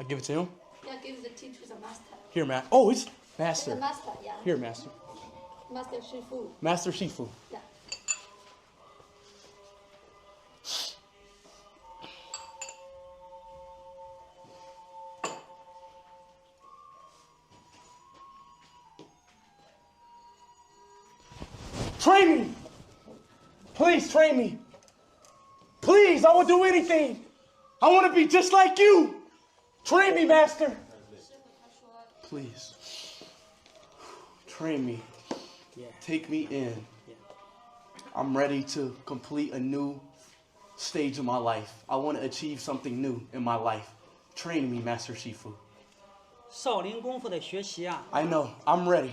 I give it to him? Yeah, give the tea to the master. Here, Master. Oh, it's Master. The master, yeah. Here, Master. Master Shifu. Master Shifu. Yeah. Train me! Please train me. Please, I will do anything. I want to be just like you. Train me, Master. Please. Train me. Take me in. I'm ready to complete a new stage of my life. I want to achieve something new in my life. Train me, Master Shifu. 少林功夫的学习啊， I know. I'm ready.